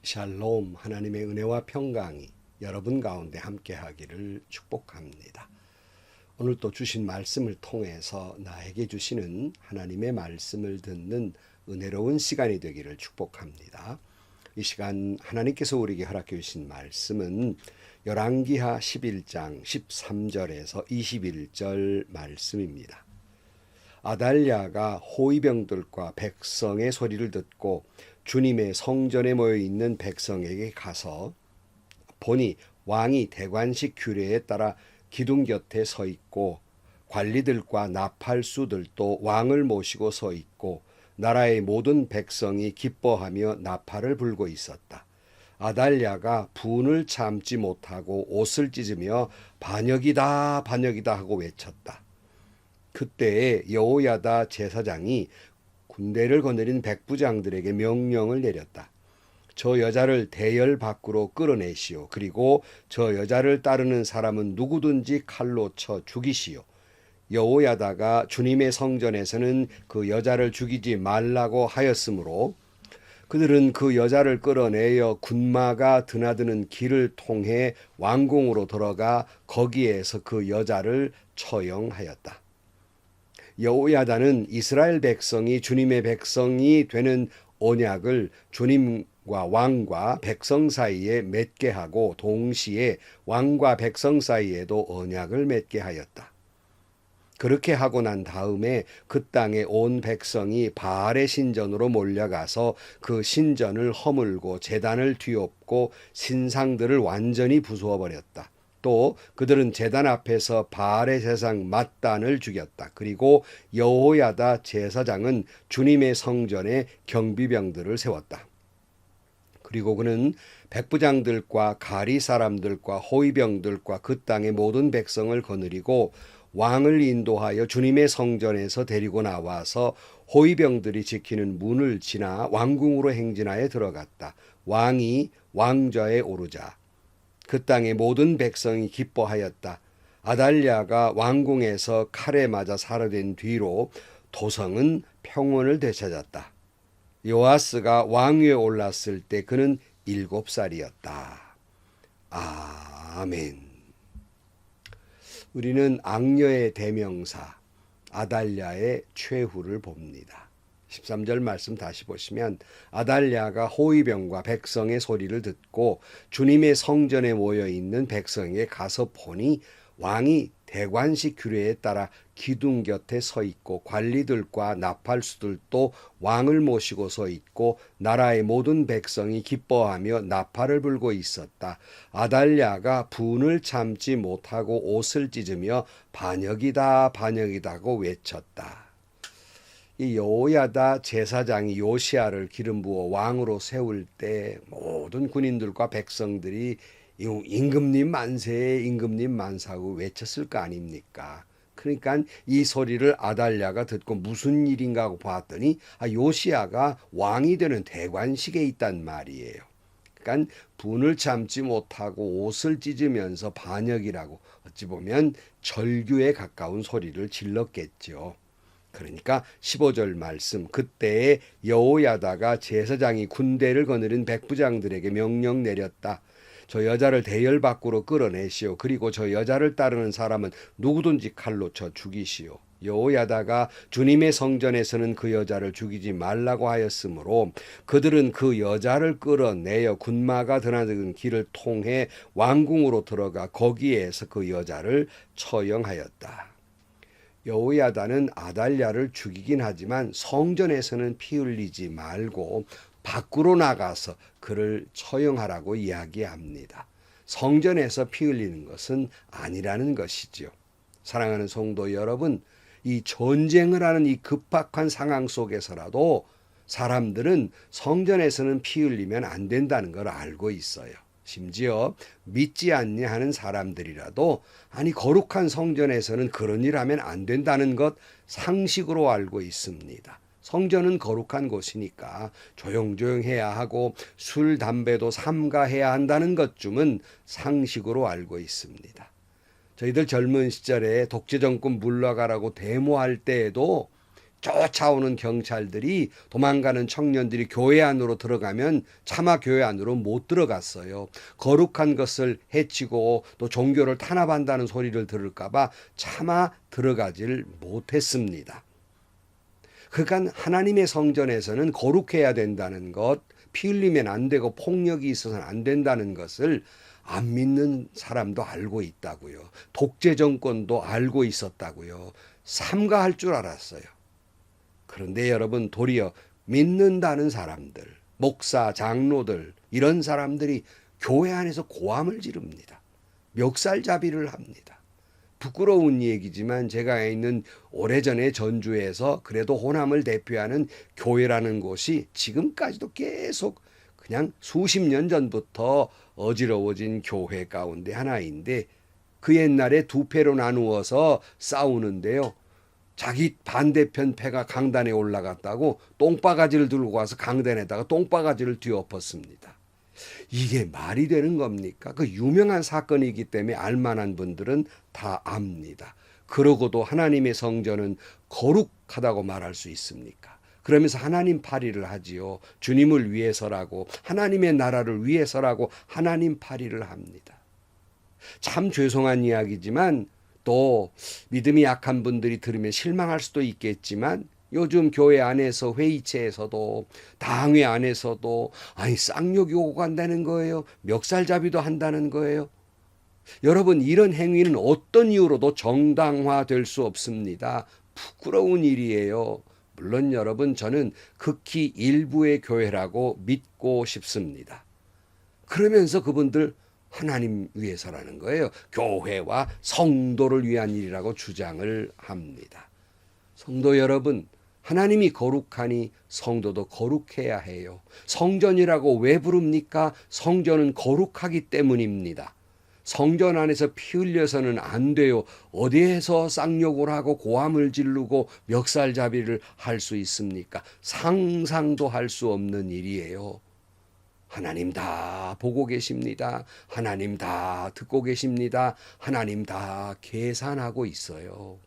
샬롬, 하나님의 은혜와 평강이 여러분 가운데 함께하기를 축복합니다. 오늘 또 주신 말씀을 통해서 나에게 주시는 하나님의 말씀을 듣는 은혜로운 시간이 되기를 축복합니다. 이 시간 하나님께서 우리에게 허락해 주신 말씀은 열왕기하 11장 13절에서 21절 말씀입니다. 아달랴가 호위병들과 백성의 소리를 듣고 주님의 성전에 모여 있는 백성에게 가서 보니 왕이 대관식 규례에 따라 기둥 곁에 서 있고 관리들과 나팔수들도 왕을 모시고 서 있고 나라의 모든 백성이 기뻐하며 나팔을 불고 있었다. 아달랴가 분을 참지 못하고 옷을 찢으며 반역이다 반역이다 하고 외쳤다. 그때에 여호야다 제사장이 군대를 거느린 백부장들에게 명령을 내렸다. 저 여자를 대열 밖으로 끌어내시오. 그리고 저 여자를 따르는 사람은 누구든지 칼로 쳐 죽이시오. 여호야다가 주님의 성전에서는 그 여자를 죽이지 말라고 하였으므로 그들은 그 여자를 끌어내어 군마가 드나드는 길을 통해 왕궁으로 들어가 거기에서 그 여자를 처형하였다. 여호야다는 이스라엘 백성이 주님의 백성이 되는 언약을 주님과 왕과 백성 사이에 맺게 하고 동시에 왕과 백성 사이에도 언약을 맺게 하였다. 그렇게 하고 난 다음에 그 땅에 온 백성이 바알의 신전으로 몰려가서 그 신전을 허물고 제단을 뒤엎고 신상들을 완전히 부수어 버렸다. 또 그들은 제단 앞에서 바알의 제사장 맏단을 죽였다. 그리고 여호야다 제사장은 주님의 성전에 경비병들을 세웠다. 그리고 그는 백부장들과 가리 사람들과 호위병들과 그 땅의 모든 백성을 거느리고 왕을 인도하여 주님의 성전에서 데리고 나와서 호위병들이 지키는 문을 지나 왕궁으로 행진하여 들어갔다. 왕이 왕좌에 오르자 그 땅의 모든 백성이 기뻐하였다. 아달랴가 왕궁에서 칼에 맞아 사로된 뒤로 도성은 평온을 되찾았다. 요아스가 왕위에 올랐을 때 그는 7살이었다. 아멘. 우리는 악녀의 대명사 아달랴의 최후를 봅니다. 13절 말씀 다시 보시면 아달랴가 호위병과 백성의 소리를 듣고 주님의 성전에 모여 있는 백성에게 가서 보니 왕이 대관식 규례에 따라 기둥 곁에 서 있고 관리들과 나팔수들도 왕을 모시고 서 있고 나라의 모든 백성이 기뻐하며 나팔을 불고 있었다. 아달랴가 분을 참지 못하고 옷을 찢으며 반역이다 반역이다 하고 외쳤다. 이 여호야다 제사장이 요시야를 기름 부어 왕으로 세울 때 모든 군인들과 백성들이 임금님 만세 임금님 만사하고 외쳤을 거 아닙니까? 그러니까 이 소리를 아달랴가 듣고 무슨 일인가 하고 봤더니 요시야가 왕이 되는 대관식에 있단 말이에요. 그러니까 분을 참지 못하고 옷을 찢으면서 반역이라고 어찌 보면 절규에 가까운 소리를 질렀겠죠. 그러니까 15절 말씀 그때에 여호야다가 제사장이 군대를 거느린 백부장들에게 명령 내렸다. 저 여자를 대열 밖으로 끌어내시오. 그리고 저 여자를 따르는 사람은 누구든지 칼로 쳐 죽이시오. 여호야다가 주님의 성전에서는 그 여자를 죽이지 말라고 하였으므로 그들은 그 여자를 끌어내어 군마가 드나드는 길을 통해 왕궁으로 들어가 거기에서 그 여자를 처형하였다. 여호야다는 아달랴를 죽이긴 하지만 성전에서는 피 흘리지 말고 밖으로 나가서 그를 처형하라고 이야기합니다. 성전에서 피 흘리는 것은 아니라는 것이죠. 사랑하는 성도 여러분, 이 전쟁을 하는 이 급박한 상황 속에서라도 사람들은 성전에서는 피 흘리면 안 된다는 걸 알고 있어요. 심지어 믿지 않냐 하는 사람들이라도 거룩한 성전에서는 그런 일 하면 안 된다는 것 상식으로 알고 있습니다. 성전은 거룩한 곳이니까 조용조용 해야 하고 술, 담배도 삼가해야 한다는 것쯤은 상식으로 알고 있습니다. 저희들 젊은 시절에 독재정권 물러가라고 데모할 때에도 쫓아오는 경찰들이, 도망가는 청년들이 교회 안으로 들어가면 차마 교회 안으로 못 들어갔어요. 거룩한 것을 해치고 또 종교를 탄압한다는 소리를 들을까 봐 차마 들어가질 못했습니다. 그러니까 하나님의 성전에서는 거룩해야 된다는 것, 피 흘리면 안 되고 폭력이 있어서는 안 된다는 것을 안 믿는 사람도 알고 있다고요. 독재 정권도 알고 있었다고요. 삼가할 줄 알았어요. 그런데 여러분, 도리어 믿는다는 사람들, 목사, 장로들, 이런 사람들이 교회 안에서 고함을 지릅니다. 멱살잡이를 합니다. 부끄러운 얘기지만 제가 있는 오래전에 전주에서 그래도 호남을 대표하는 교회라는 곳이 지금까지도 계속 그냥 수십 년 전부터 어지러워진 교회 가운데 하나인데, 그 옛날에 두 패로 나누어서 싸우는데요. 자기 반대편 패가 강단에 올라갔다고 똥바가지를 들고 와서 강단에다가 똥바가지를 뒤엎었습니다. 이게 말이 되는 겁니까? 그 유명한 사건이기 때문에 알만한 분들은 다 압니다. 그러고도 하나님의 성전은 거룩하다고 말할 수 있습니까? 그러면서 하나님 파리를 하지요. 주님을 위해서라고, 하나님의 나라를 위해서라고 하나님 파리를 합니다. 참 죄송한 이야기지만 또 믿음이 약한 분들이 들으면 실망할 수도 있겠지만, 요즘 교회 안에서 회의체에서도 당회 안에서도 쌍욕이 오고 간다는 거예요. 멱살잡이도 한다는 거예요. 여러분, 이런 행위는 어떤 이유로도 정당화될 수 없습니다. 부끄러운 일이에요. 물론 여러분, 저는 극히 일부의 교회라고 믿고 싶습니다. 그러면서 그분들 하나님 위해서라는 거예요. 교회와 성도를 위한 일이라고 주장을 합니다. 성도 여러분, 하나님이 거룩하니 성도도 거룩해야 해요. 성전이라고 왜 부릅니까? 성전은 거룩하기 때문입니다. 성전 안에서 피 흘려서는 안 돼요. 어디에서 쌍욕을 하고 고함을 지르고 멱살잡이를 할 수 있습니까? 상상도 할 수 없는 일이에요. 하나님 다 보고 계십니다. 하나님 다 듣고 계십니다. 하나님 다 계산하고 있어요.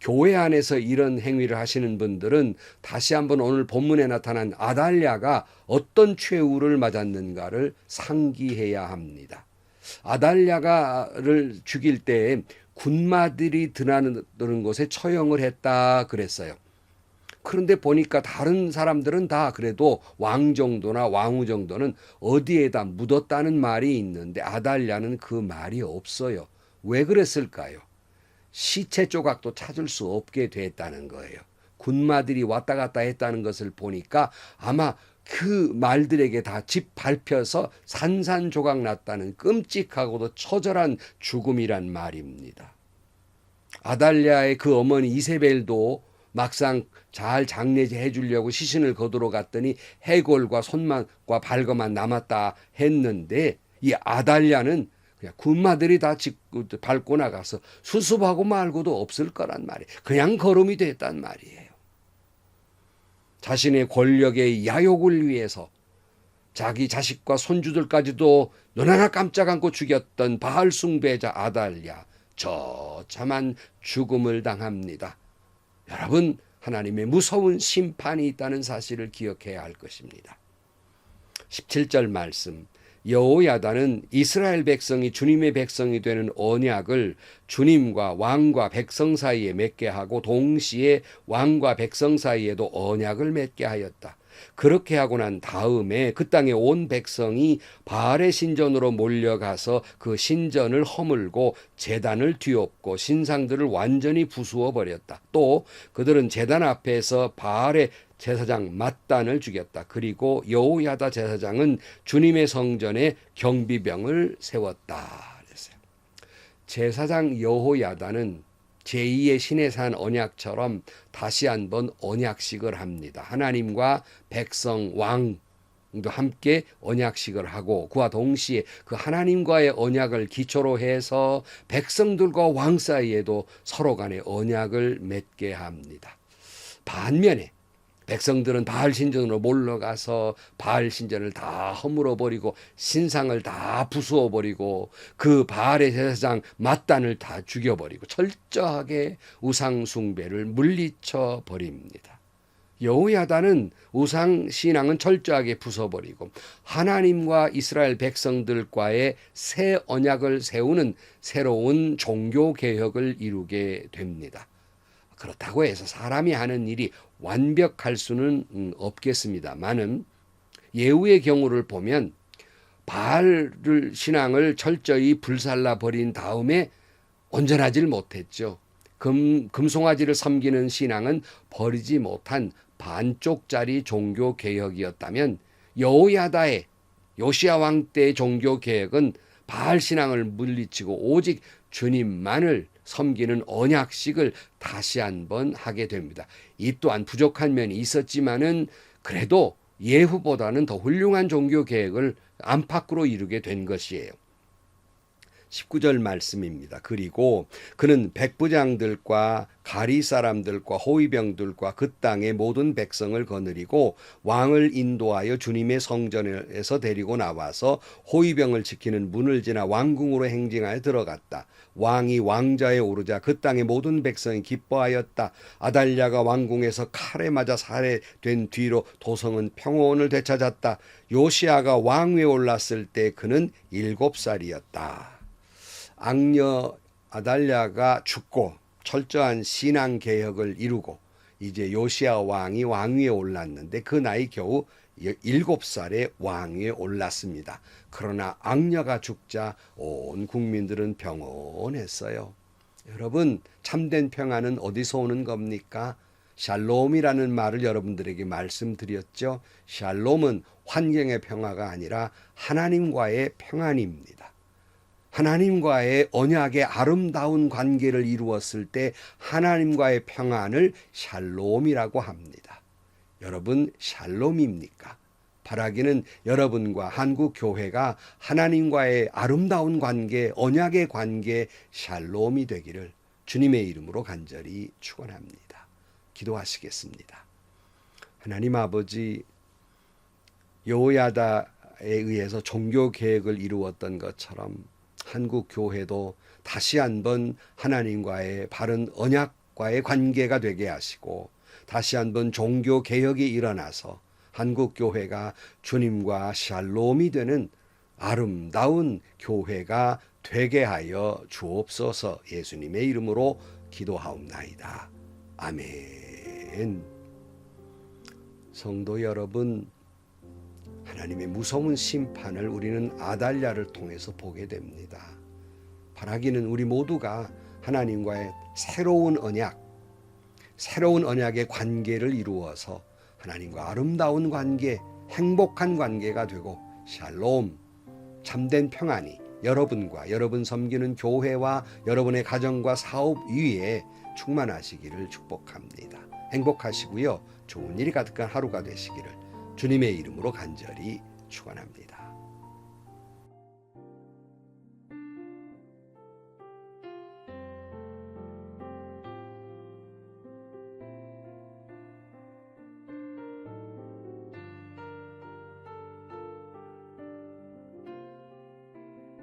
교회 안에서 이런 행위를 하시는 분들은 다시 한번 오늘 본문에 나타난 아달랴가 어떤 최후를 맞았는가를 상기해야 합니다. 아달랴가를 죽일 때 군마들이 드나드는 곳에 처형을 했다 그랬어요. 그런데 보니까 다른 사람들은 다 그래도 왕 정도나 왕후 정도는 어디에다 묻었다는 말이 있는데 아달랴는 그 말이 없어요. 왜 그랬을까요? 시체 조각도 찾을 수 없게 됐다는 거예요. 군마들이 왔다 갔다 했다는 것을 보니까 아마 그 말들에게 다 집 밟혀서 산산조각 났다는 끔찍하고도 처절한 죽음이란 말입니다. 아달랴의 그 어머니 이세벨도 막상 잘 장례해 주려고 시신을 거두러 갔더니 해골과 손만과 발거만 남았다 했는데, 이 아달랴는 그냥 군마들이 다 밟고 나가서 수습하고 말고도 없을 거란 말이에요. 그냥 거름이 됐단 말이에요. 자신의 권력의 야욕을 위해서 자기 자식과 손주들까지도 눈 하나 깜짝 않고 죽였던 바알 숭배자 아달랴, 처참한 죽음을 당합니다. 여러분, 하나님의 무서운 심판이 있다는 사실을 기억해야 할 것입니다. 17절 말씀, 여호야다는 이스라엘 백성이 주님의 백성이 되는 언약을 주님과 왕과 백성 사이에 맺게 하고 동시에 왕과 백성 사이에도 언약을 맺게 하였다. 그렇게 하고 난 다음에 그 땅에 온 백성이 바알의 신전으로 몰려가서 그 신전을 허물고 제단을 뒤엎고 신상들을 완전히 부수어 버렸다. 또 그들은 제단 앞에서 바알의 제사장 mat단을 죽였다. 그리고 여호야다 제사장은 주님의 성전에 경비병을 세웠다. 그랬어요. 제사장 여호야다는 제2의 신의 산 언약처럼 다시 한번 언약식을 합니다. 하나님과 백성, 왕도 함께 언약식을 하고 그와 동시에 그 하나님과의 언약을 기초로 해서 백성들과 왕 사이에도 서로 간의 언약을 맺게 합니다. 반면에 백성들은 바알 신전으로 몰려가서 바알 신전을 다 허물어 버리고 신상을 다 부수어 버리고 그 바알의 제사장 맏단을 다 죽여 버리고 철저하게 우상 숭배를 물리쳐 버립니다. 여호야다는 우상 신앙은 철저하게 부숴버리고 하나님과 이스라엘 백성들과의 새 언약을 세우는 새로운 종교 개혁을 이루게 됩니다. 그렇다고 해서 사람이 하는 일이 완벽할 수는 없겠습니다만은 예후의 경우를 보면 바알 신앙을 철저히 불살라 버린 다음에 온전하질 못했죠. 금송아지를 섬기는 신앙은 버리지 못한 반쪽짜리 종교 개혁이었다면 여호야다의 요시야 왕 때의 종교 개혁은 바알 신앙을 물리치고 오직 주님만을 섬기는 언약식을 다시 한번 하게 됩니다. 이 또한 부족한 면이 있었지만은 그래도 예후보다는 더 훌륭한 종교 개혁을 안팎으로 이루게 된 것이에요. 19절 말씀입니다. 그리고 그는 백부장들과 가리 사람들과 호위병들과 그 땅의 모든 백성을 거느리고 왕을 인도하여 주님의 성전에서 데리고 나와서 호위병을 지키는 문을 지나 왕궁으로 행진하여 들어갔다. 왕이 왕자에 오르자 그 땅의 모든 백성이 기뻐하였다. 아달랴가 왕궁에서 칼에 맞아 살해된 뒤로 도성은 평온을 되찾았다. 요시야가 왕위에 올랐을 때 그는 7살이었다. 악녀 아달랴가 죽고 철저한 신앙 개혁을 이루고 이제 요시야 왕이 왕위에 올랐는데 그 나이 겨우 7살에 왕위에 올랐습니다. 그러나 악녀가 죽자 온 국민들은 평온했어요. 여러분, 참된 평안은 어디서 오는 겁니까? 샬롬이라는 말을 여러분들에게 말씀드렸죠. 샬롬은 환경의 평화가 아니라 하나님과의 평안입니다. 하나님과의 언약의 아름다운 관계를 이루었을 때 하나님과의 평안을 샬롬이라고 합니다. 여러분, 샬롬입니까? 바라기는 여러분과 한국 교회가 하나님과의 아름다운 관계, 언약의 관계, 샬롬이 되기를 주님의 이름으로 간절히 축원합니다. 기도하시겠습니다. 하나님 아버지, 여호야다에 의해서 종교 계획을 이루었던 것처럼 한국 교회도 다시 한번 하나님과의 바른 언약과의 관계가 되게 하시고 다시 한번 종교 개혁이 일어나서 한국 교회가 주님과 샬롬이 되는 아름다운 교회가 되게 하여 주옵소서. 예수님의 이름으로 기도하옵나이다. 아멘. 성도 여러분, 하나님의 무서운 심판을 우리는 아달랴를 통해서 보게 됩니다. 바라기는 우리 모두가 하나님과의 새로운 언약의 관계를 이루어서 하나님과 아름다운 관계, 행복한 관계가 되고 샬롬, 참된 평안이 여러분과 여러분 섬기는 교회와 여러분의 가정과 사업 위에 충만하시기를 축복합니다. 행복하시고요. 좋은 일이 가득한 하루가 되시기를 주님의 이름으로 간절히 축원합니다.